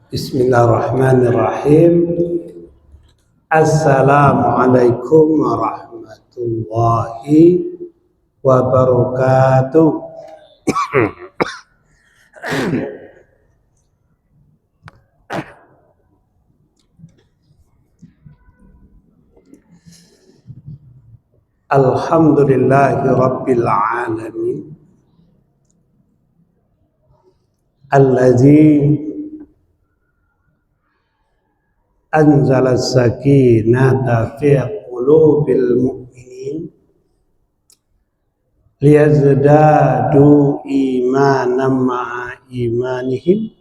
Bismillahirrahmanirrahim. Assalamualaikum warahmatullahi wabarakatuh. Alhamdulillahi rabbil alamin. Allazi anzala sakinata fi qulubil mu'minin liyazdadu imanan ma'a imanihim.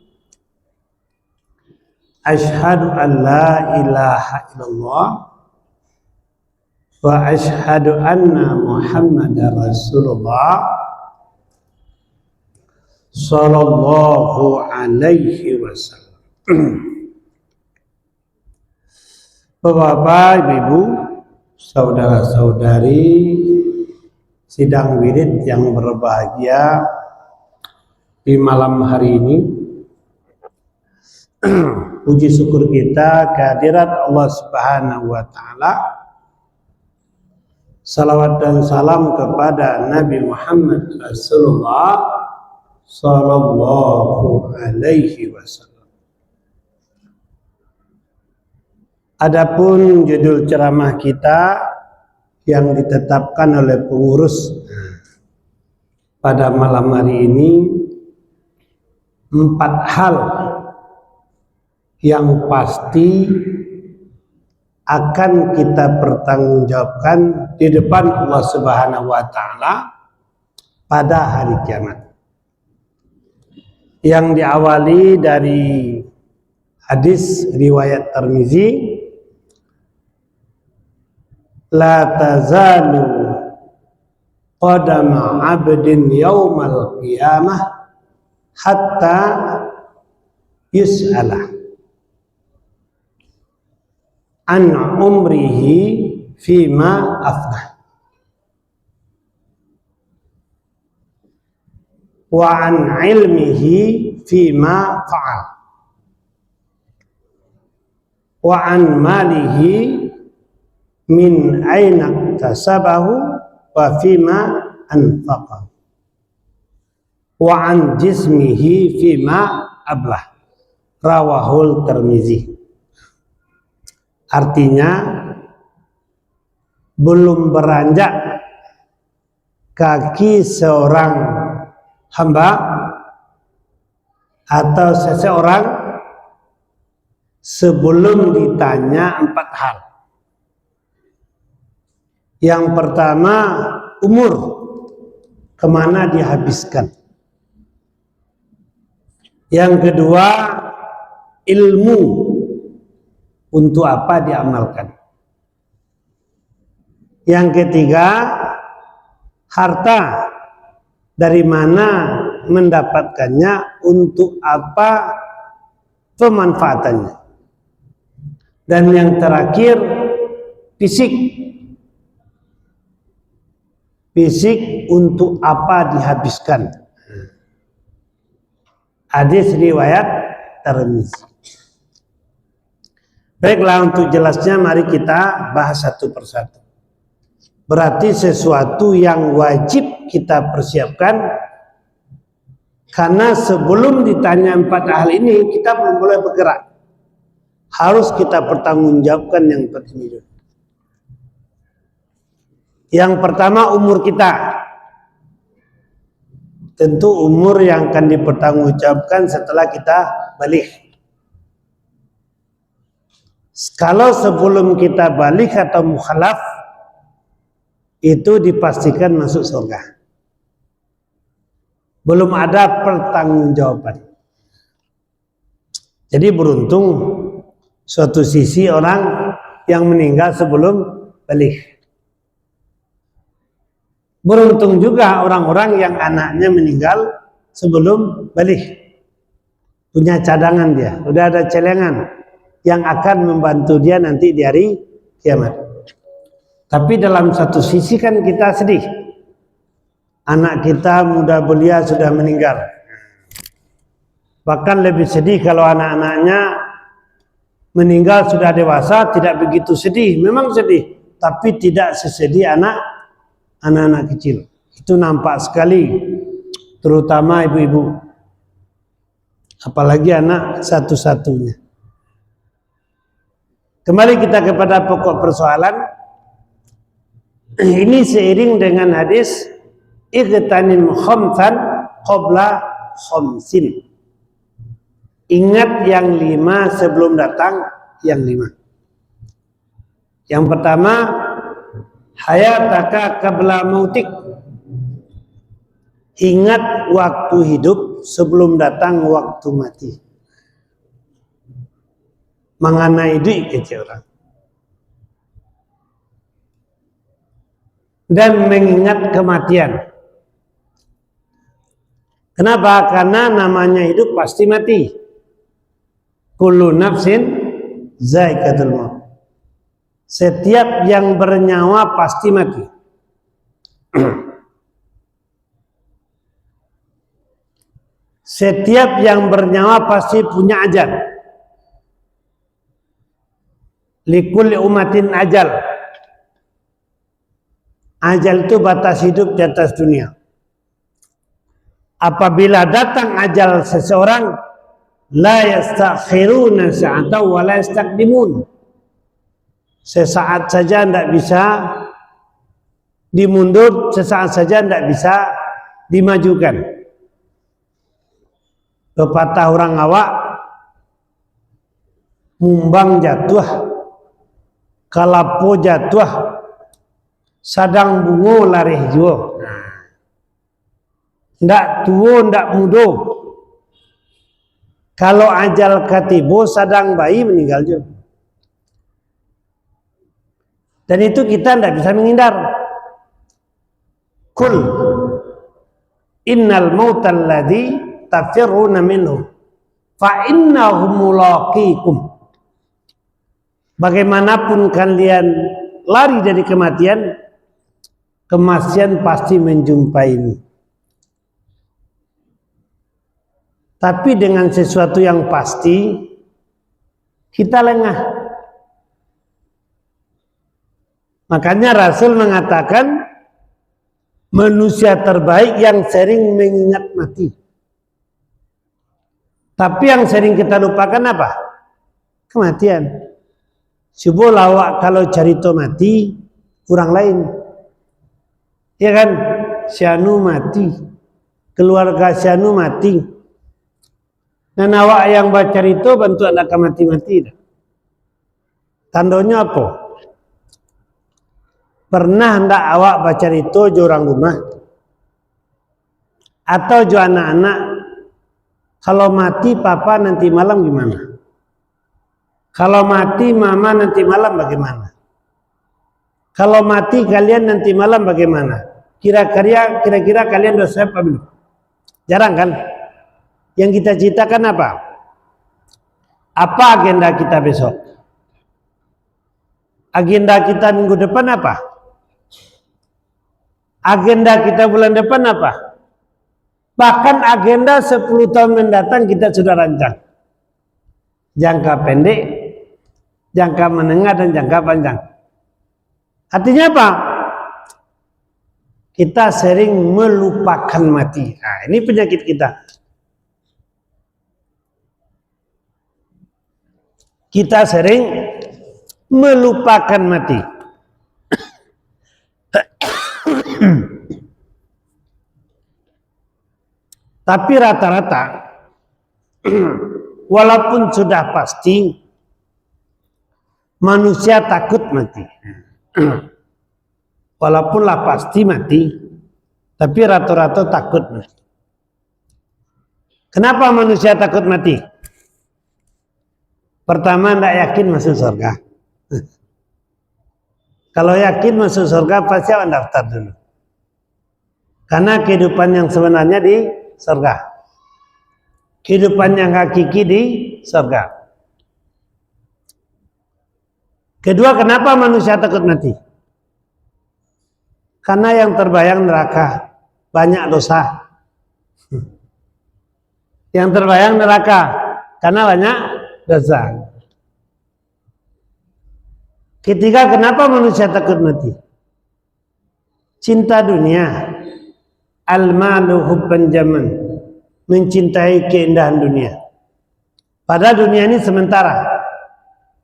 Asyhadu an la ilaha illallah wa asyhadu anna Muhammadar Rasulullah sallallahu alaihi wasallam. Bapak, Ibu, saudara-saudari sidang wirid yang berbahagia di malam hari ini, puji syukur kita kehadirat Allah Subhanahu wa taala. Salawat dan salam kepada Nabi Muhammad Rasulullah sallallahu alaihi wasallam. Adapun judul ceramah kita yang ditetapkan oleh pengurus pada malam hari ini, 4 hal yang pasti akan kita pertanggungjawabkan di depan Allah Subhanahu wa taala pada hari kiamat. Yang diawali dari hadis riwayat Tirmizi, la tazalu qadama 'abdin yaumal qiyamah hatta yus'ala an umrihi fima afnah wa an ilmihi fima fa'al wa an malihi min aina tasabahu wa fima anfaqahu wa an jismihi fima ablah. Rawahul Tirmizi. Artinya, belum beranjak kaki seorang hamba atau seseorang sebelum ditanya 4 hal. Yang pertama, umur, kemana dihabiskan. Yang kedua, ilmu, untuk apa diamalkan. Yang ketiga, harta, dari mana mendapatkannya, untuk apa pemanfaatannya. Dan yang terakhir, fisik. Fisik untuk apa dihabiskan. Hadis riwayat Tirmizi. Baiklah, untuk jelasnya mari kita bahas satu persatu. Berarti sesuatu yang wajib kita persiapkan, karena sebelum ditanya 4 hal ini kita belum boleh bergerak. Harus kita pertanggungjawabkan yang ini. Yang pertama, umur kita. Tentu umur yang akan dipertanggungjawabkan setelah kita balik. Kalau sebelum kita balik atau mukhalaf, itu dipastikan masuk surga. Belum ada pertanggungjawaban. Jadi beruntung suatu sisi orang yang meninggal sebelum balik. Beruntung juga orang-orang yang anaknya meninggal sebelum balik. Punya cadangan dia, udah ada celengan yang akan membantu dia nanti di hari kiamat. Tapi dalam satu sisi kan kita sedih. Anak kita muda belia sudah meninggal. Bahkan lebih sedih kalau anak-anaknya meninggal sudah dewasa, tidak begitu sedih. Memang sedih, tapi tidak sesedih anak-anak kecil. Itu nampak sekali, terutama ibu-ibu. Apalagi anak satu-satunya. Kembali kita kepada pokok persoalan. Ini seiring dengan hadis igtanim khamsan qabla khamsin. Ingat yang 5 sebelum datang yang 5. Yang pertama, hayataka qabla mautik. Ingat waktu hidup sebelum datang waktu mati. Mengenai duit kecil orang. Dan mengingat kematian. Kenapa? Karena namanya hidup pasti mati. Kullu nafsin zaikatul maut. Setiap yang bernyawa pasti mati. Setiap yang bernyawa pasti punya ajal. Likulli umatin ajal. Ajal itu batas hidup di atas dunia. Apabila datang ajal seseorang, la yastakhiruna sa'atan wa la yastaqdimun. Sesaat saja tidak bisa dimundur, sesaat saja tidak bisa dimajukan. Pepatah orang awak, mumbang jatuh, kalapo jatuh, sadang bungo larih juo. Ndak tuo ndak mudo. Kalau ajal katibo sadang bayi meninggal juga. Dan itu kita ndak bisa menghindar. Kul innal mautal ladzi tafirruna minhu fa innahu mulaqikum. Bagaimanapun kalian lari dari kematian, kematian pasti menjumpaimu. Tapi dengan sesuatu yang pasti, kita lengah. Makanya Rasul mengatakan, manusia terbaik yang sering mengingat mati. Tapi yang sering kita lupakan apa? Kematian. Coba lawak kalau cerita mati, orang lain. Ya kan? Syanu mati. Keluarga Syanu mati. Dan awak yang baca itu bantu anak mati-mati. Tandanya apa? Pernah hendak awak baca itu jo orang rumah? Atau jo anak-anak, kalau mati papa nanti malam gimana? Kalau mati mama nanti malam bagaimana? Kalau mati kalian nanti malam bagaimana? Kira-kira kalian udah siap apa belum? Jarang kan? Yang kita ceritakan apa? Apa agenda kita besok? Agenda kita minggu depan apa? Agenda kita bulan depan apa? Bahkan agenda 10 tahun mendatang kita sudah rancang. Jangka pendek, jangka menengah, dan jangka panjang. Artinya apa? Kita sering melupakan mati. Nah, ini penyakit kita. Kita sering melupakan mati. Tapi rata-rata, walaupun sudah pasti, manusia takut mati. Walaupunlah pasti mati, tapi rata-rata takut mati. Kenapa manusia takut mati? Pertama, tidak yakin masuk surga. Kalau yakin masuk surga, pasti akan daftar dulu. Karena kehidupan yang sebenarnya di surga. Kehidupan yang hakiki di surga. Kedua, kenapa manusia takut mati? Karena yang terbayang neraka, banyak dosa. Yang terbayang neraka karena banyak dosa. Ketiga, kenapa manusia takut mati? Cinta dunia. Al-malu hubban jaman, mencintai keindahan dunia. Pada dunia ini sementara,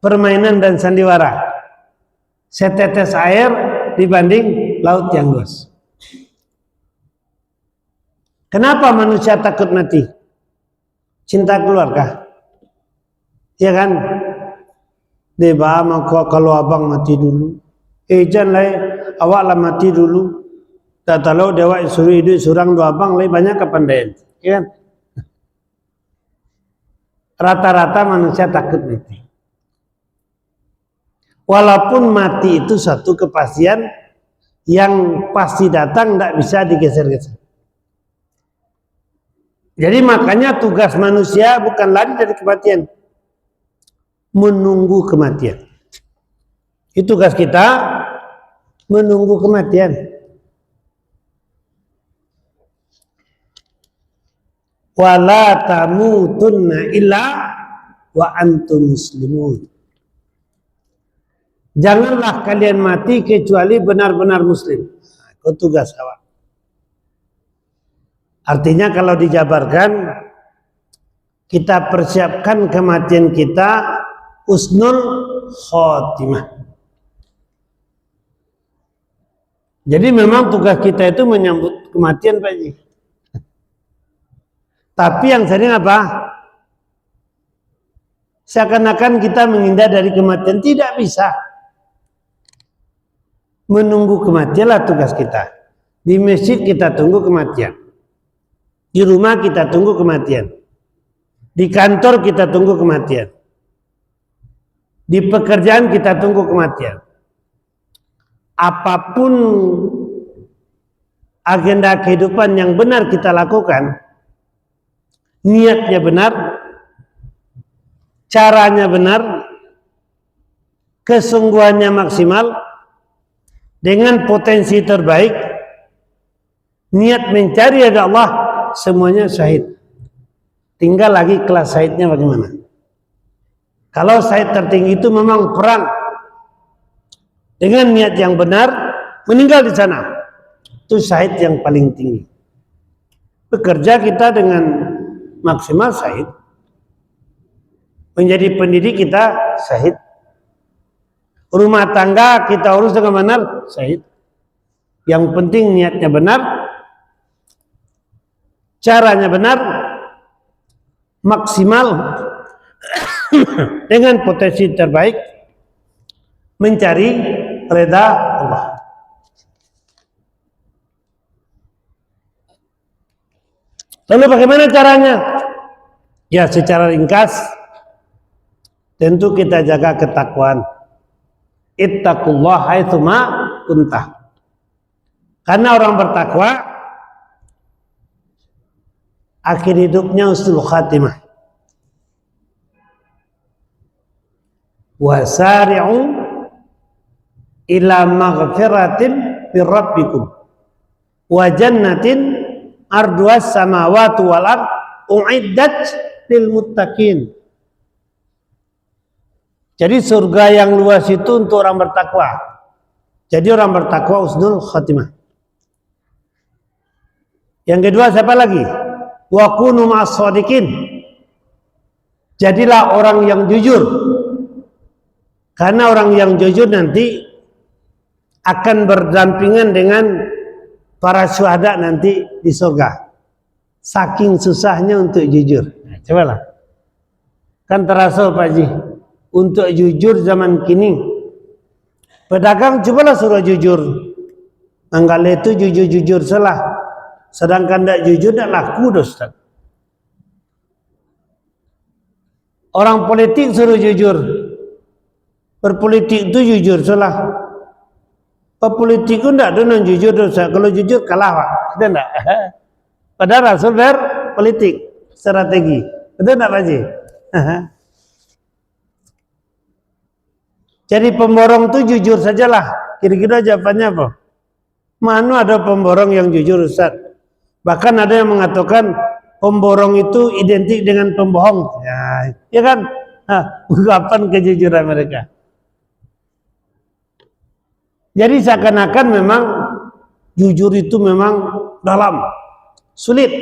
permainan dan sandiwara, setetes air dibanding laut yang luas. Kenapa manusia takut mati? Cinta keluarga, ya kan? Deba maka kalau abang mati dulu, jangan awaklah mati dulu. Tak tahu dewa suruh hidup surang dua abang lebih banyak kepandaian, ya kan? Rata-rata manusia takut mati. Walaupun mati itu satu kepastian yang pasti datang, tidak bisa digeser-geser. Jadi makanya tugas manusia bukan lari dari kematian, menunggu kematian. Itu tugas kita, menunggu kematian. Wala tamutunna illa wa antum muslimun. Janganlah kalian mati kecuali benar-benar muslim. Itu tugas awak. Artinya kalau dijabarkan, kita persiapkan kematian kita husnul khotimah. Jadi memang tugas kita itu menyambut kematian, Pak Ji. Tapi yang sering apa? Seakan-akan kita menghindar dari kematian. Tidak bisa. Menunggu kematianlah tugas kita. Di masjid kita tunggu kematian. Di rumah kita tunggu kematian. Di kantor kita tunggu kematian. Di pekerjaan kita tunggu kematian. Apapun agenda kehidupan yang benar kita lakukan, niatnya benar, caranya benar, kesungguhannya maksimal, dengan potensi terbaik, niat mencari ridha Allah, semuanya syahid. Tinggal lagi kelas syahidnya bagaimana. Kalau syahid tertinggi itu memang perang dengan niat yang benar, meninggal di sana, itu syahid yang paling tinggi. Bekerja kita dengan maksimal syahid, menjadi pendidik kita syahid, rumah tangga kita urus dengan benar syahid. Yang penting niatnya benar, caranya benar, maksimal, dengan potensi terbaik, mencari reda Allah. Lalu bagaimana caranya? Ya, secara ringkas, tentu kita jaga ketakwaan. Ittaqullah haitsuma kuntah. Karena orang bertakwa, akhir hidupnya husnul khatimah. Wasari'u ila maghfiratin min rabbikum wa jannatin arduas samawati wal ard uiddat lil muttaqin. Jadi surga yang luas itu untuk orang bertakwa. Jadi orang bertakwa husnul khatimah. Yang kedua siapa lagi? Wa kunu ma'as shadiqin. Jadilah orang yang jujur. Karena orang yang jujur nanti akan berdampingan dengan para syuhada nanti di surga. Saking susahnya untuk jujur. Nah, cobalah. Kan terasa Pak Ji, untuk jujur zaman kini. Pedagang cobalah suruh jujur. Anggap itu jujur-jujur salah. Sedangkan tidak jujur tidak laku, Ustaz. Orang politik suruh jujur. Berpolitik itu jujur salah. Pepolitik pun tidak ada yang jujur dosa. Kalau jujur kalah Pak. Betul tidak? Padahal Rasul berpolitik strategi. Betul tidak Pak Haji? Jadi pemborong itu jujur sajalah. Kira-kira jawabannya apa? Mana ada pemborong yang jujur Ustaz? Bahkan ada yang mengatakan pemborong itu identik dengan pembohong. Ya kan? Ungkapan kejujuran mereka. Jadi seakan-akan memang jujur itu memang dalam, sulit.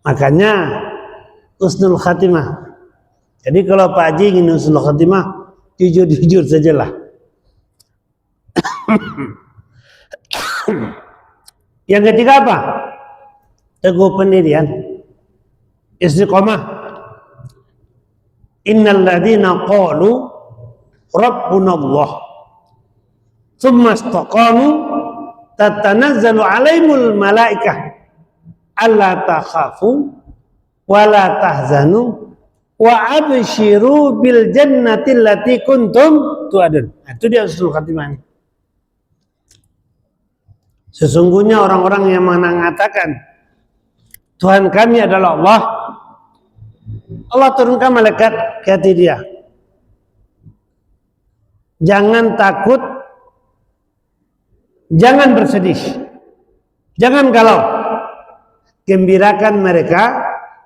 Makanya husnul khatimah. Jadi kalau Pak Haji ingin husnul khatimah, jujur-jujur sajalah. Yang ketiga apa? Teguh pendirian, istiqomah. Innal ladzina qalu rabbunallah tsumma istaqamu tatanazzalu alaihimul malaikah alla takhafu wa la tahzanu wa abshiru bil jannati allati kuntum tu'adun. Itu dia husnul khatimah. Sesungguhnya orang-orang yang mengatakan Tuhan kami adalah Allah, Allah turunkan malaikat ke hati dia. Jangan takut, jangan bersedih, jangan galau. Gembirakan mereka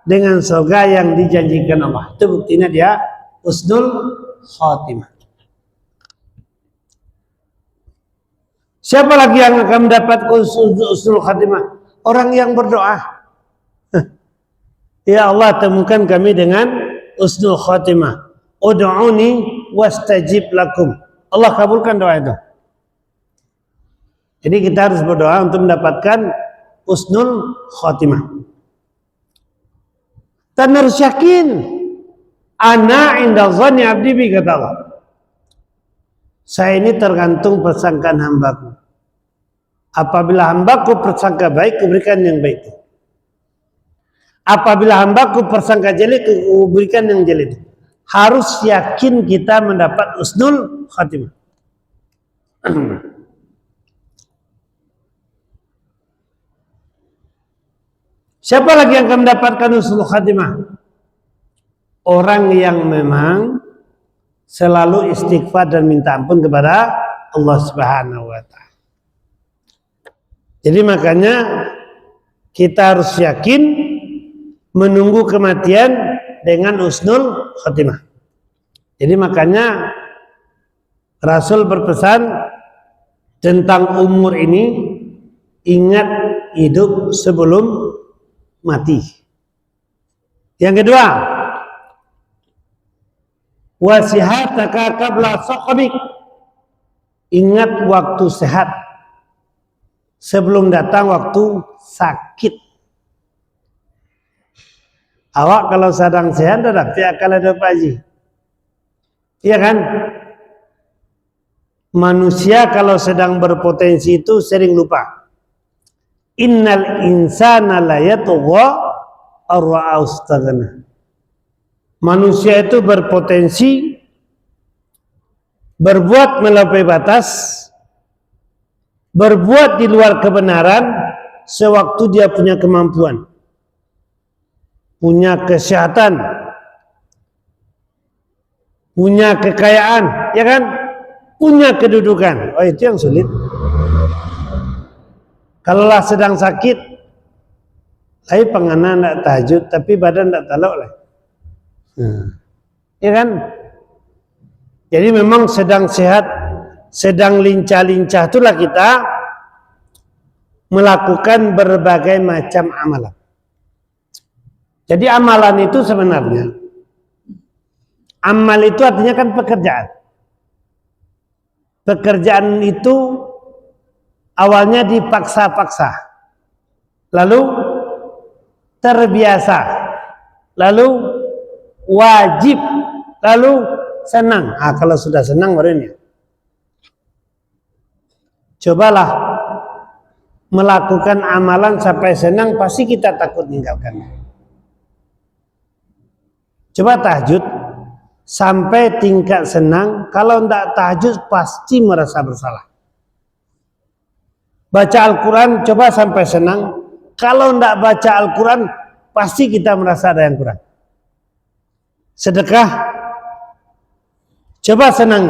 dengan surga yang dijanjikan Allah. Itu buktinya dia husnul khatimah. Siapa lagi yang akan mendapat husnul khatimah? Orang yang berdoa. Ya Allah, temukan kami dengan husnul khatimah. Ud'uni wastajib lakum. Allah kabulkan doa itu. Jadi kita harus berdoa untuk mendapatkan husnul khatimah. Dan harus yakin, ana inda dhanni abdi bi, kata Allah. Saya ini tergantung persangkaan hambaku. Apabila hambaku persangka baik, kuberikan yang baik. Apabila hambaku persangka jelek, kuberikan yang jelek. Harus yakin kita mendapat husnul khatimah. Siapa lagi yang akan mendapatkan husnul khatimah? Orang yang memang selalu istighfar dan minta ampun kepada Allah Subhanahu wa ta'ala. Jadi makanya kita harus yakin menunggu kematian dengan husnul khatimah. Jadi makanya Rasul berpesan tentang umur ini, ingat hidup sebelum mati. Yang kedua, wasihataka qabla saqamik. Ingat waktu sehat sebelum datang waktu sakit. Awak kalau sedang sehat dah tak akan ada Pak Haji. Iya kan? Manusia kalau sedang berpotensi itu sering lupa. Innal insana la yatgha ar-ra'a istaghna. Manusia itu berpotensi berbuat melampaui batas, berbuat di luar kebenaran sewaktu dia punya kemampuan, punya kesehatan, punya kekayaan, ya kan? Punya kedudukan. Oh, itu yang sulit. Kalaulah sedang sakit, tapi pengana tidak tahajud, tapi badan tidak talak lah. Ya kan? Jadi memang sedang sehat, sedang lincah-lincah itulah kita melakukan berbagai macam amalan. Jadi amalan itu sebenarnya, amal itu artinya kan pekerjaan. Pekerjaan itu awalnya dipaksa-paksa, lalu terbiasa, lalu wajib, lalu senang. Kalau sudah senang baru ini. Cobalah melakukan amalan sampai senang, pasti kita takut meninggalkan. Coba tahajud sampai tingkat senang, kalau tidak tahajud pasti merasa bersalah. Baca Al-Quran coba sampai senang, kalau tidak baca Al-Quran pasti kita merasa ada yang kurang. Sedekah coba senang,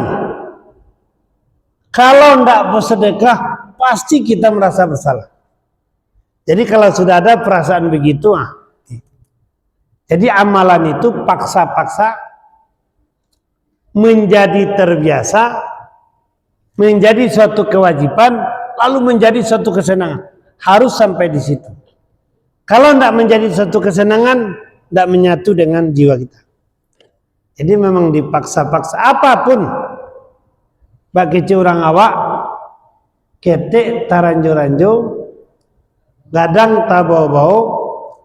kalau tidak bersedekah pasti kita merasa bersalah. Jadi kalau sudah ada perasaan begitu, Jadi amalan itu paksa-paksa menjadi terbiasa, menjadi suatu kewajiban, lalu menjadi suatu kesenangan. Harus sampai di situ. Kalau tidak menjadi suatu kesenangan, tidak menyatu dengan jiwa kita. Jadi memang dipaksa-paksa apapun. Bagi orang awak, ketik taranjo-ranjo, gadang tabau-bau,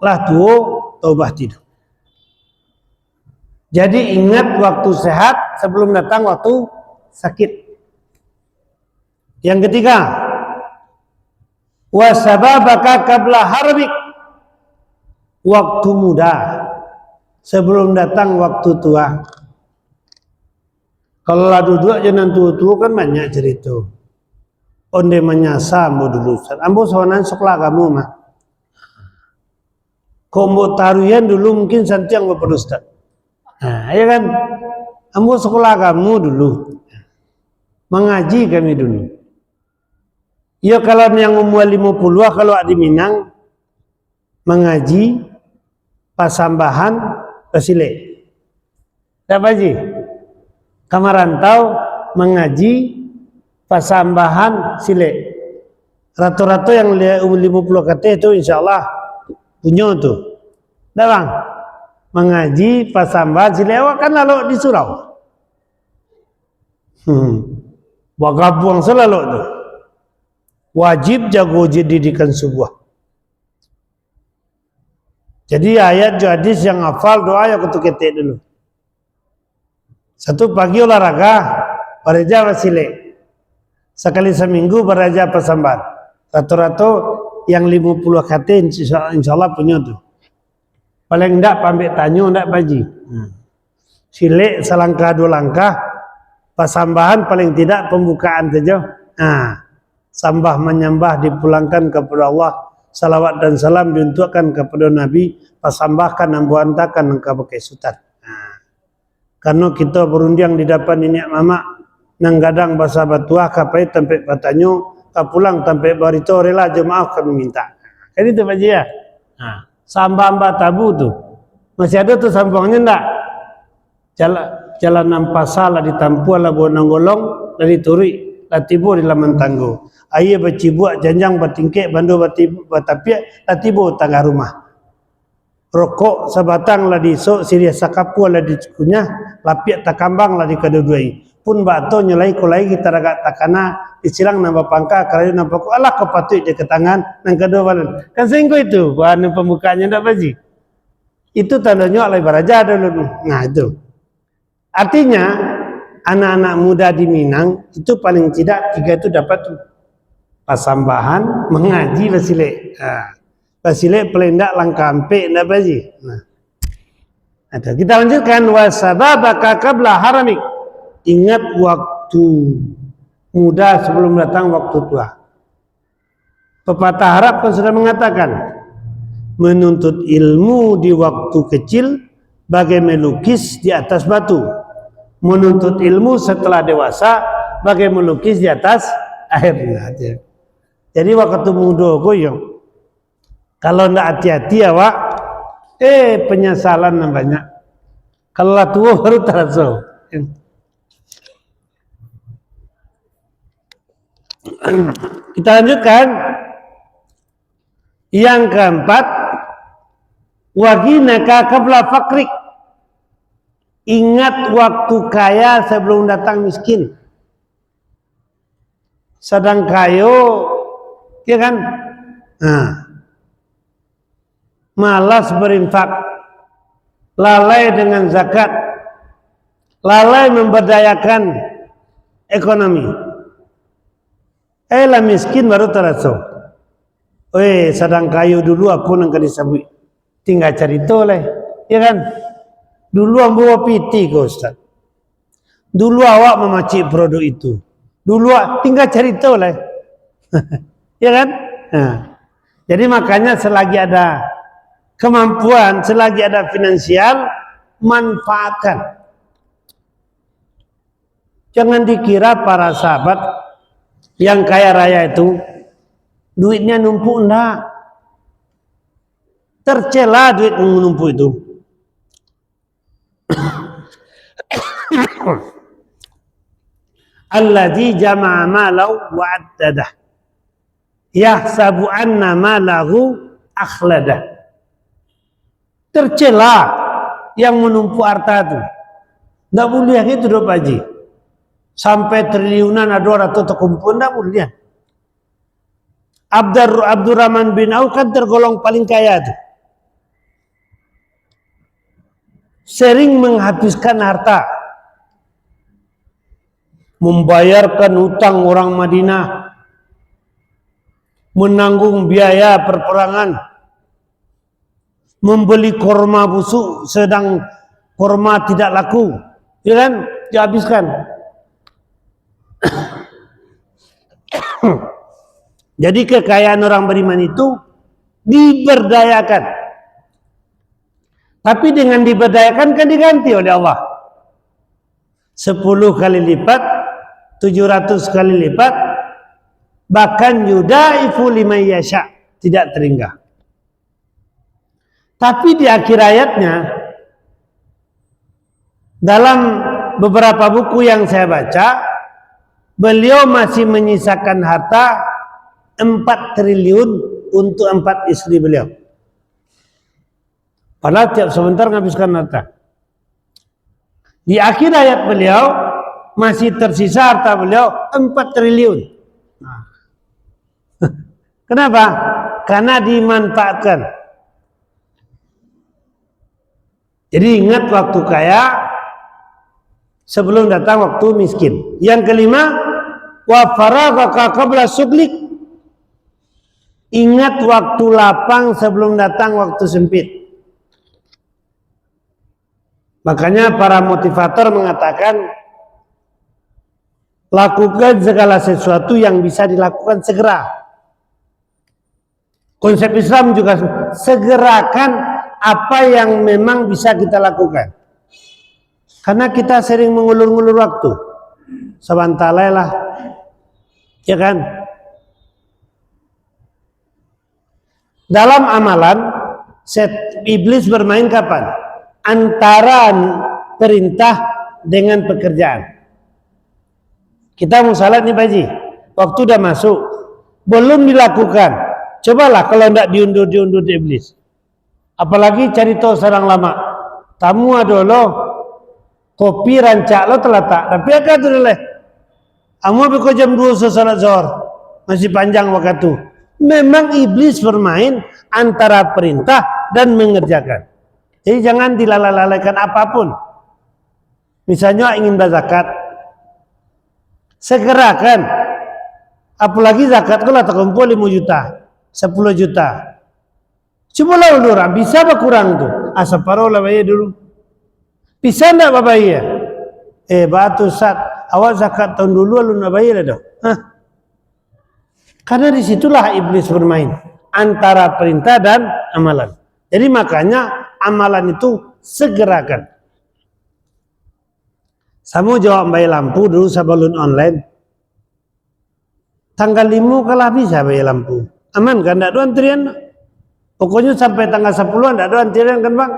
lah tuo taubah tidur. Jadi ingat waktu sehat sebelum datang waktu sakit. Yang ketiga, wasababaka qabla harbik, waktu muda sebelum datang waktu tua. Kalau lah duduk jangan tua-tua kan banyak cerita. Onde menyasa ambo dulu. Ambo soalan sekolah kamu mah. Kombo taruyan dulu mungkin santi yang bapak ustaz. Nah, ya kan? Ambo sekolah kamu dulu. Mengaji kami dulu. Ya kalau yang umur 50 kalau di Minang mengaji pasambahan pesile. Siapa sih? Kamarantau mengaji pasambahan sile. Rata-rata yang umur 50 KT itu insya Allah punya tuh. Dah bang, mengaji pasambahan sile kan lalu di surau. Wakabuang selalu tuh. Wajib jago didikan sebuah. Jadi ayat hadis yang hafal doa ya ketuk ketik dulu. Satu pagi olahraga, bereja wasile. Sekali seminggu bereja pasambahan. Rata-rata yang 50 KT insya Allah punya tuh. Paling enggak pambil tanyo enggak baji. Sile selangkah dua langkah, pasambahan paling tidak pembukaan saja. Sambah menyembah dipulangkan kepada Allah, salawat dan salam diuntukkan kepada Nabi, pasambahkan ambu antakan engkau pakai sutan. Karena kita berundiang di depan ini mama nang gadang bahasa batua kapai tempe patanyo kapulang tempe barito rela jemaah kami minta. Kan itu Pak Ji ya. Sambah tabu tuh. Masih ada tuh sambangnya enggak? Jalan nampasa lah ditampu lah bonang golong lah dituri lah tibu di laman tanggo. Ayah bercibuak janjang bertingkek bandu batapiak lah tibu tangga rumah. Rokok sebatang lah disok siria sakapu lah dikunyah lapiak takambang lah dikaduduai. Pun bato nyelai kulai kita raga takana disilang nambah pangka karayu nambah ku Allah kau patut je ke tangan nang kedua badan. Kan singko itu bahan pembukaannya ndak baji. Itu tandanya alai baraja dulu. Nah itu. Artinya anak-anak muda di Minang itu paling tidak 3 itu dapat pasambahan, mengaji basile. Basile pelendak langkah ampe ndak baji. Nah. Ada. Kita lanjutkan wasababaka qabla haramik. Ingat waktu muda sebelum datang waktu tua. Pepatah Arab kan sudah mengatakan menuntut ilmu di waktu kecil bagai melukis di atas batu. Menuntut ilmu setelah dewasa bagai melukis di atas air. Jadi waktu muda goyong. Kalau tidak hati-hati awak, penyesalan banyak. Kalau tua baru terasa. Kita lanjutkan. Yang keempat, waginaka qabla fakrik. Ingat waktu kaya sebelum datang miskin. Sedang kayo, ya kan? Malas berinfak, lalai dengan zakat, lalai memberdayakan ekonomi. Lah miskin baru terasa. Sedang kayu dulu aku nang disabui. Tinggal cari toleh, ya kan? Dulu ambo piti ko Ustaz. Dulu awak memacik produk itu. Dulu tinggal cari toleh. Ya kan? Jadi makanya selagi ada kemampuan, selagi ada finansial, manfaatkan. Jangan dikira para sahabat yang kaya raya itu duitnya numpuk enggak. Tercela duit menumpuk itu. Alladzi jama'a malahu wa addadah. Yahsabu anna malahu akhladah. Tercela yang menumpuk harta itu. Tidak boleh itu dok Haji. Sampai triliunan ada orang itu terkumpul, tidak boleh. Abdurrahman bin Auf kan tergolong paling kaya itu. Sering menghabiskan harta. Membayarkan hutang orang Madinah. Menanggung biaya perperangan. Membeli korma busuk sedang korma tidak laku. Ya kan? Dihabiskan. Jadi kekayaan orang beriman itu diberdayakan. Tapi dengan diberdayakan kan diganti oleh Allah. 10 kali lipat, 700 kali lipat, bahkan yudaifu liman yasha, tidak terhingga. Tapi di akhir ayatnya, dalam beberapa buku yang saya baca, beliau masih menyisakan harta 4 triliun untuk 4 istri beliau. Padahal tiap sebentar menghabiskan harta. Di akhir ayat beliau masih tersisa harta beliau 4 triliun. Kenapa? Karena dimanfaatkan. Jadi ingat waktu kaya sebelum datang waktu miskin. Yang kelima, wa faragaka qabla suglik. Ingat waktu lapang sebelum datang waktu sempit. Makanya para motivator mengatakan, lakukan segala sesuatu yang bisa dilakukan segera. Konsep Islam juga segerakan apa yang memang bisa kita lakukan. Karena kita sering mengulur-ngulur waktu. Sebentalai lah. Ya kan? Dalam amalan, iblis bermain kapan? Antara perintah dengan pekerjaan. Kita mau salat nih Pak Haji, waktu udah masuk, belum dilakukan. Cobalah kalau tidak diundur iblis. Apalagi cari tahu sarang lama. Tamu adolo, kopi rancak lo terletak. Tapi agak tu leh. Amu beko jam 2 salat zuhur, masih panjang waktu. Memang iblis bermain antara perintah dan mengerjakan. Jadi jangan dilalaikan apapun. Misalnya ingin berzakat, segerakan. Apalagi zakat kalau terkumpul 5 juta, 10 juta. Cobalah orang bisa berkurang tuh. Separuh lah bayar dulu. Bisa enggak Bapak ya? Batu Ustaz, awak zakat tahun dulu lu nak bayar dah. Karena disitulah iblis bermain antara perintah dan amalan. Jadi makanya amalan itu segerakan. Saya jawab bayar lampu dulu sebelum online. Tanggal 5 kalah bisa bayar lampu. Aman kan? Tidak ada antrian. Pokoknya sampai tanggal 10 tidak ada antrian kan Bang?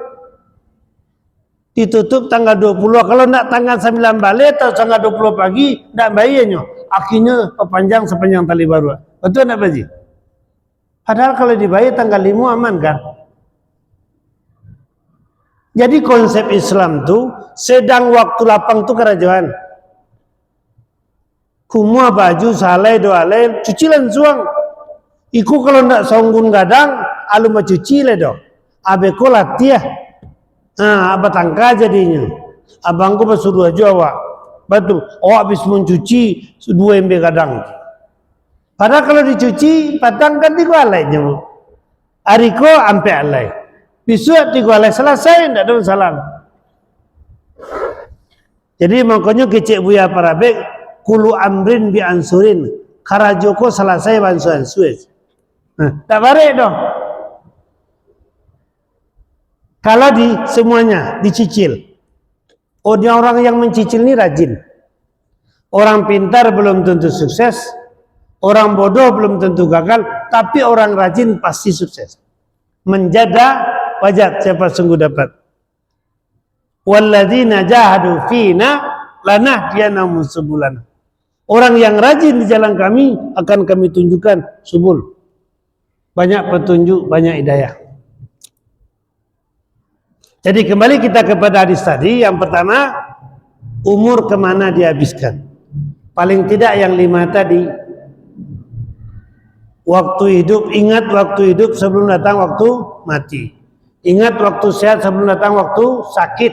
Ditutup tanggal 20. Kalau tidak tanggal 9 balik atau tanggal 20 pagi, tidak bayarnya. Akhirnya panjang sepanjang tali baru. Betul tidak Pak Haji? Padahal kalau dibayar tanggal 5 aman kan? Jadi konsep Islam tuh sedang waktu lapang tuh kerajaan. Kumua baju salai doalai cucilan suang. Iku kalau ndak songgun gadang alu macuci le do. Abeko latih. Abah tangka jadinya. Abangku basuruh aja awak. Betul. Habis mencuci 2 ember gadang. Padahal kalau dicuci patang kan 3 alai jemu. Ariko ampe alai. Besok 3 alai selesai ndak ada masalah. Jadi makanya kecek buya parabek kulu amrin bi ansurin. Karajoko selesai bansuan Suez. Tak balik dong. Kalau di semuanya dicicil. Dia orang yang mencicil ini rajin. Orang pintar belum tentu sukses. Orang bodoh belum tentu gagal. Tapi orang rajin pasti sukses. Menjada wajat siapa sungguh dapat. Walladzina jahadu fina lanahdiyannahum subulana. Orang yang rajin di jalan kami akan kami tunjukkan subul. Banyak petunjuk, banyak hidayah. Jadi kembali kita kepada hadis tadi. Yang pertama, umur kemana dihabiskan. Paling tidak yang 5 tadi. Waktu hidup, ingat waktu hidup sebelum datang waktu mati. Ingat waktu sehat sebelum datang waktu sakit.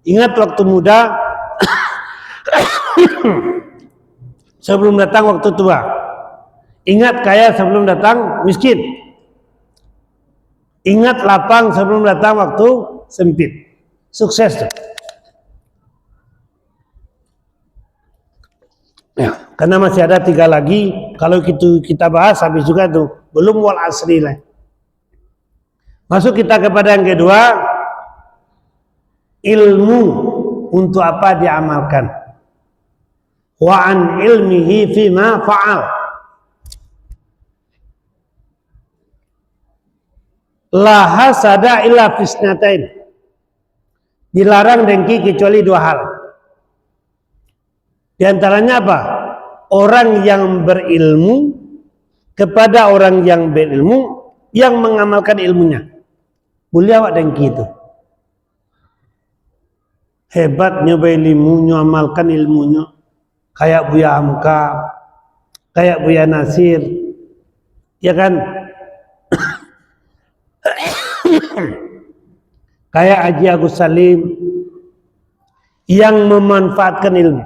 Ingat waktu muda sebelum datang waktu tua. Ingat kaya sebelum datang miskin. Ingat lapang sebelum datang waktu sempit. Sukses tuh. Ya, karena masih ada 3 lagi. Kalau kita bahas habis juga tuh. Belum wal asri lah. Masuk kita kepada yang kedua. Ilmu untuk apa diamalkan. Wa an ilmihi fima fa'al. La hasada illa fisnatain. Dilarang dengki kecuali 2 hal. Di antaranya apa? Orang yang berilmu kepada orang yang berilmu yang mengamalkan ilmunya. Boleh awak dengki itu. Hebat nyoba ilmunya, amalkan ilmunya. Kayak Buya Hamka, kayak Buya Nasir. Ya kan? Kayak Haji Agus Salim yang memanfaatkan ilmu.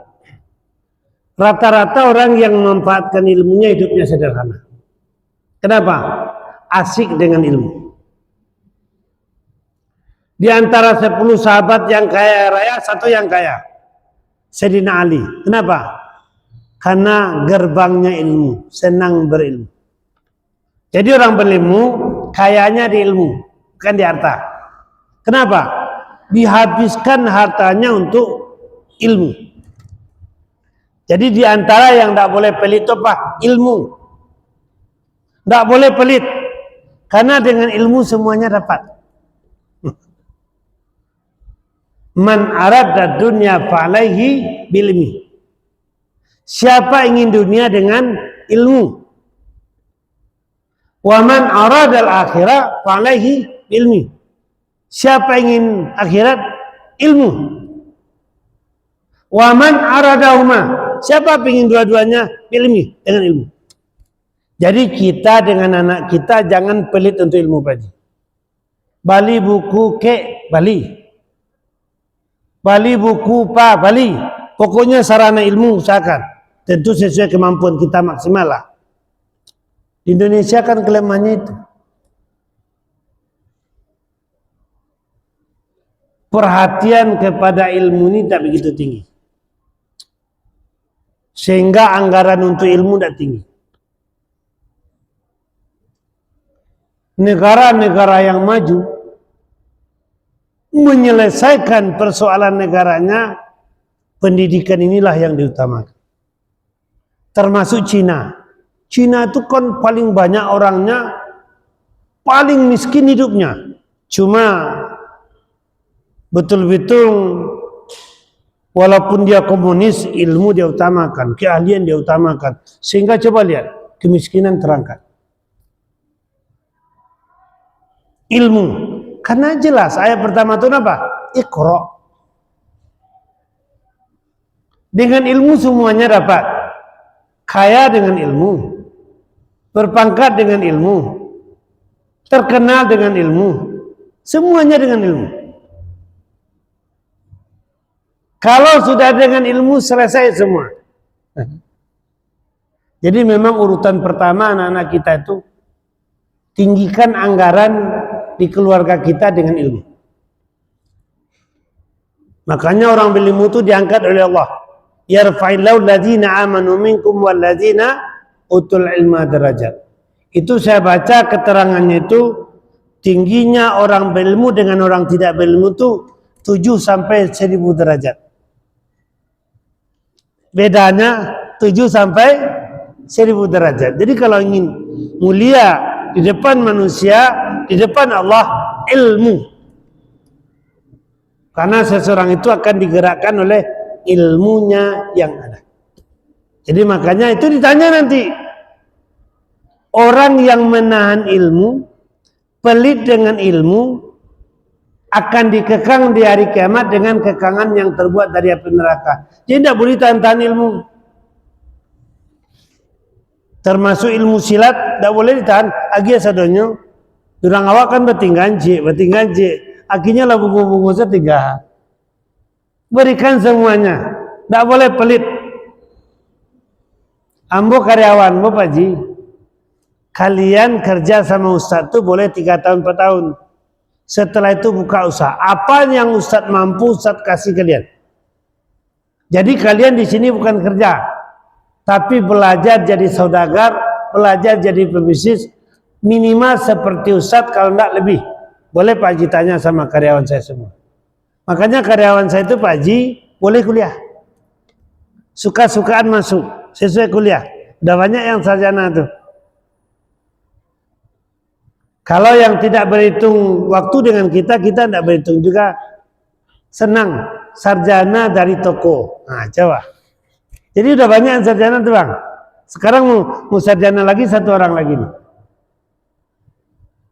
Rata-rata orang yang memanfaatkan ilmunya hidupnya sederhana. Kenapa? Asik dengan ilmu. Di antara 10 sahabat yang kaya raya, 1 yang kaya. Sayyidina Ali. Kenapa? Karena gerbangnya ilmu, senang berilmu. Jadi orang berilmu kayanya di ilmu, bukan di harta. Kenapa? Dihabiskan hartanya untuk ilmu. Jadi di antara yang tidak boleh pelit itu apa? Ilmu. Tidak boleh pelit. Karena dengan ilmu semuanya dapat. Man arada dunya fa'alaihi bilmi. Siapa ingin dunia dengan ilmu. Wa man arada al-akhirah fa'alaihi bilmi. Siapa ingin akhirat? Ilmu. Wa man aradahuma. Siapa ingin dua-duanya? Ilmi, dengan ilmu. Jadi kita dengan anak kita jangan pelit untuk ilmu Pak. Bali buku ke Bali. Bali buku pa Bali. Pokoknya sarana ilmu usahakan. Tentu sesuai kemampuan kita maksimal lah. Di Indonesia kan kelemahannya itu. Perhatian kepada ilmu ini tak begitu tinggi. Sehingga anggaran untuk ilmu tidak tinggi. Negara-negara yang maju menyelesaikan persoalan negaranya, pendidikan inilah yang diutamakan. Termasuk Cina. Cina itu kan paling banyak orangnya, paling miskin hidupnya. Cuma betul-betul walaupun dia komunis, ilmu dia utamakan, keahlian dia utamakan. Sehingga coba lihat, kemiskinan terangkat. Ilmu. Karena jelas, ayat pertama itu apa? Iqra. Dengan ilmu semuanya dapat. Kaya dengan ilmu. Berpangkat dengan ilmu. Terkenal dengan ilmu. Semuanya dengan ilmu. Kalau sudah dengan ilmu selesai semua. Jadi memang urutan pertama anak-anak kita itu tinggikan anggaran di keluarga kita dengan ilmu. Makanya orang berilmu itu diangkat oleh Allah. Yarfa'illahu alladzina amanu minkum walladzina utul ilma darajat. Itu saya baca keterangannya itu tingginya orang berilmu dengan orang tidak berilmu itu 7 sampai 1000 derajat. Bedanya 7 sampai 1000 derajat. Jadi kalau ingin mulia di depan manusia, di depan Allah, ilmu. Karena seseorang itu akan digerakkan oleh ilmunya yang ada. Jadi makanya itu ditanya nanti. Orang yang menahan ilmu, pelit dengan ilmu, akan dikekang di hari kiamat dengan kekangan yang terbuat dari api neraka. Jadi tidak boleh tahan ilmu. Termasuk ilmu silat, tidak boleh ditahan. Agia sadonyo, durang awak kan betingganji. Akhirnya lah buku-buku setiga. Berikan semuanya. Tak boleh pelit. Ambo karyawan, Ambo Paji. Kalian kerja sama Ustadz tuh boleh 3 tahun 4 tahun. Setelah itu buka usaha. Apa yang Ustadz mampu, Ustadz kasih kalian. Jadi kalian di sini bukan kerja, tapi belajar jadi saudagar, belajar jadi pebisnis. Minimal seperti Ustadz, kalau enggak lebih. Boleh Pak Haji tanya sama karyawan saya semua. Makanya karyawan saya itu Pak Haji boleh kuliah. Suka-sukaan masuk, sesuai kuliah. Udah banyak yang sarjana tuh. Kalau yang tidak berhitung waktu dengan kita tidak berhitung juga. Senang, sarjana dari toko. Nah, coba. Jadi udah banyak yang sarjana tuh Bang. Sekarang mau sarjana lagi 1 orang lagi nih.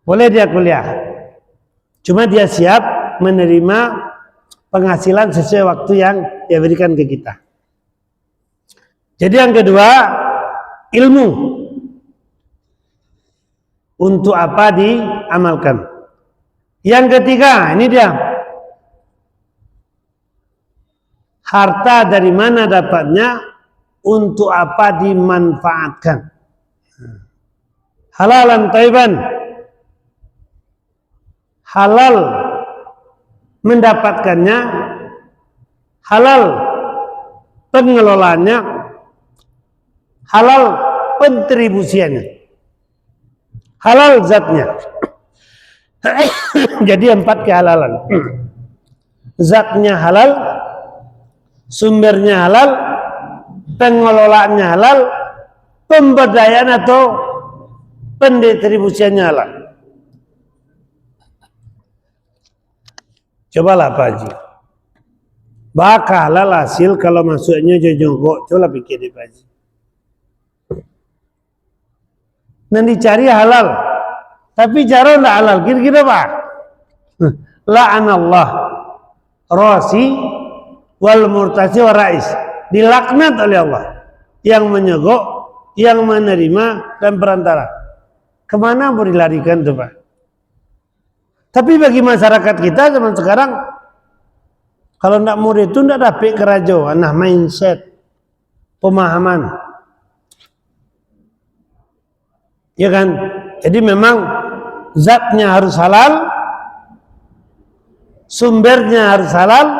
Boleh dia kuliah. Cuma dia siap menerima penghasilan sesuai waktu yang dia berikan ke kita. Jadi yang kedua, ilmu. Untuk apa diamalkan. Yang ketiga, ini dia. Harta dari mana dapatnya, untuk apa dimanfaatkan. Halalan thayyiban. Halal mendapatkannya, halal pengelolaannya, halal pentribusiannya, halal zatnya. Jadi 4 kehalalan. Zatnya halal, sumbernya halal, pengelolaannya halal, pemberdayaan atau pendistribusiannya halal. Cobalah Pak Haji. Bakal hasil kalau masuknya jongkok. Coba pikir deh Pak Haji. Nanti cari halal. Tapi cara tidak halal. Kira-kira Pak. La'anallah rasi wal murtasi wal rais. Dilaknat oleh Allah. Yang menyogok, yang menerima, dan perantara. Kemana mau dilarikan tuh Pak? Tapi bagi masyarakat kita zaman sekarang, kalau tidak murid itu tidak dapat kerajaan, nah mindset, pemahaman, ya kan? Jadi memang zatnya harus halal, sumbernya harus halal,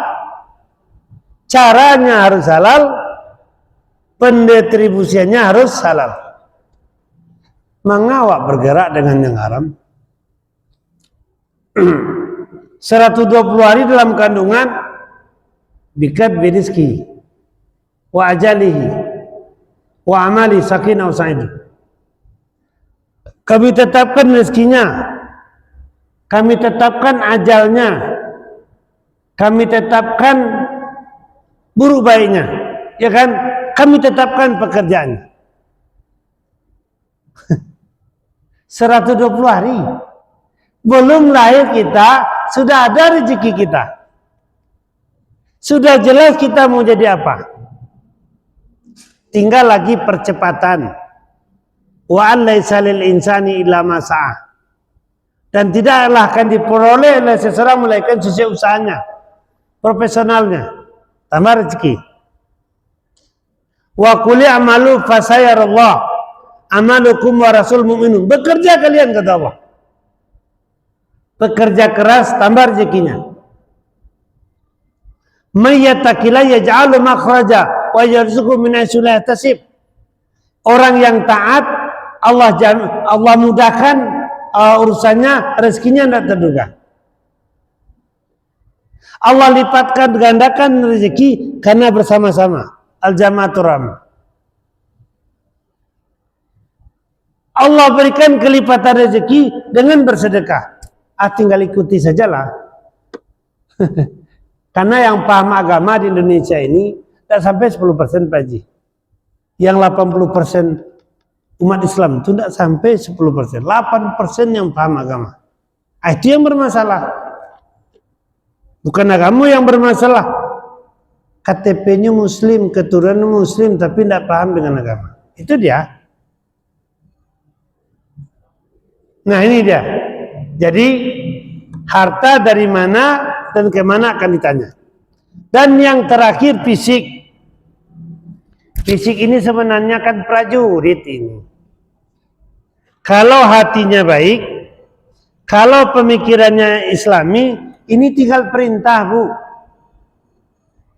caranya harus halal, pendistribusiannya harus halal. Mengawak bergerak dengan yang haram. 120 hari dalam kandungan bikat birizki wa ajalihi wa amali sakinah sa'id. Kami tetapkan rezekinya, kami tetapkan ajalnya, kami tetapkan buruk baiknya, ya kan? Kami tetapkan pekerjaannya. 120 hari belum lahir kita, sudah ada rezeki kita. Sudah jelas kita mau jadi apa. Tinggal lagi percepatan. Wa an laisa lil insani illa ma sa'ah. Dan tidaklah akan diperoleh oleh seseorang melainkan sesuai usahanya, profesionalnya, tambah rezeki. Wa qul i'malu fasayarallah amalukum wa rasul mu'minun. Bekerja kalian kata Allah. Bekerja keras, tambah rezekinya. Mayyatakila yaj'alu makhraja wa yarzuqhu min haitsu la yahtasib. Orang yang taat, Allah mudahkan urusannya, rezekinya tidak terduga. Allah lipatkan, gandakan rezeki karena bersama-sama. Al-jama'atur rahmah. Allah berikan kelipatan rezeki dengan bersedekah. Tinggal ikuti sajalah. Karena yang paham agama di Indonesia ini tidak sampai 10% Pak Haji. Yang 80% umat Islam itu tidak sampai 10%. 8% yang paham agama. Itu yang bermasalah. Bukan agama yang bermasalah. KTP-nya Muslim, keturunan Muslim, tapi tidak paham dengan agama. Itu dia. Nah ini dia. Jadi harta dari mana dan kemana akan ditanya. Dan yang terakhir fisik. Fisik ini sebenarnya kan prajurit ini. Kalau hatinya baik, kalau pemikirannya Islami, ini tinggal perintah Bu.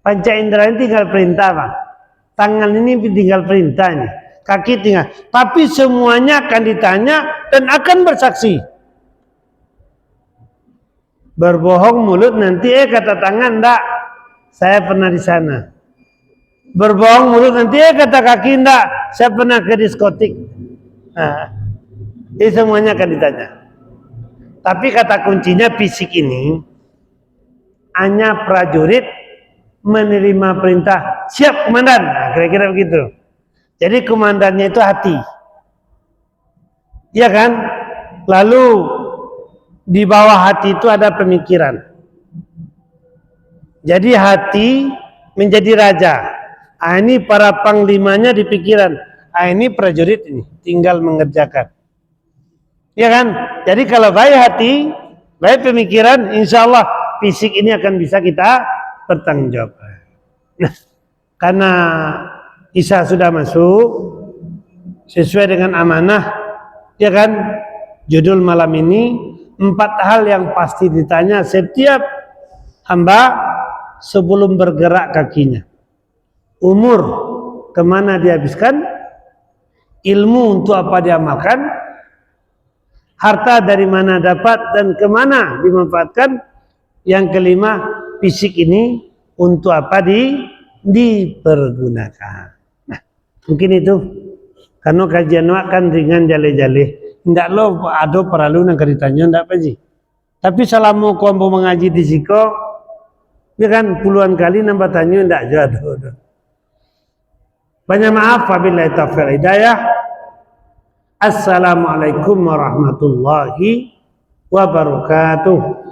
Panca indera ini tinggal perintah Pak. Tangan ini tinggal perintah ini. Kaki tinggal. Tapi semuanya akan ditanya dan akan bersaksi. Berbohong mulut nanti kata tangan enggak. Saya pernah di sana. Berbohong mulut nanti kata kaki enggak. Saya pernah ke diskotik. Nah, ini semuanya akan ditanya. Tapi kata kuncinya fisik ini hanya prajurit menerima perintah. Siap komandan. Nah, kira-kira begitu. Jadi komandannya itu hati. Ya kan? Lalu di bawah hati itu ada pemikiran. Jadi hati menjadi raja. Ini para panglimanya di pikiran. Ini prajurit ini tinggal mengerjakan. Ya kan? Jadi kalau baik hati, baik pemikiran, insya Allah fisik ini akan bisa kita bertanggungjawabkan. Nah, karena Isya sudah masuk sesuai dengan amanah, ya kan? Judul malam ini 4 hal yang pasti ditanya setiap hamba sebelum bergerak kakinya. Umur, kemana dihabiskan? Ilmu untuk apa diamalkan? Harta dari mana dapat dan kemana dimanfaatkan? Yang kelima, fisik ini untuk apa dipergunakan. Nah, mungkin itu. Karena kajian kan ringan jale-jale. Ndak lo ada perlu nang ditanya ndak Pak Ji. Tapi selama kombo mengaji di siko, ya kan puluhan kali nambah tanya ndak jodoh. Banyak maaf wabillahi taufiq hidayah. Assalamualaikum warahmatullahi wabarakatuh.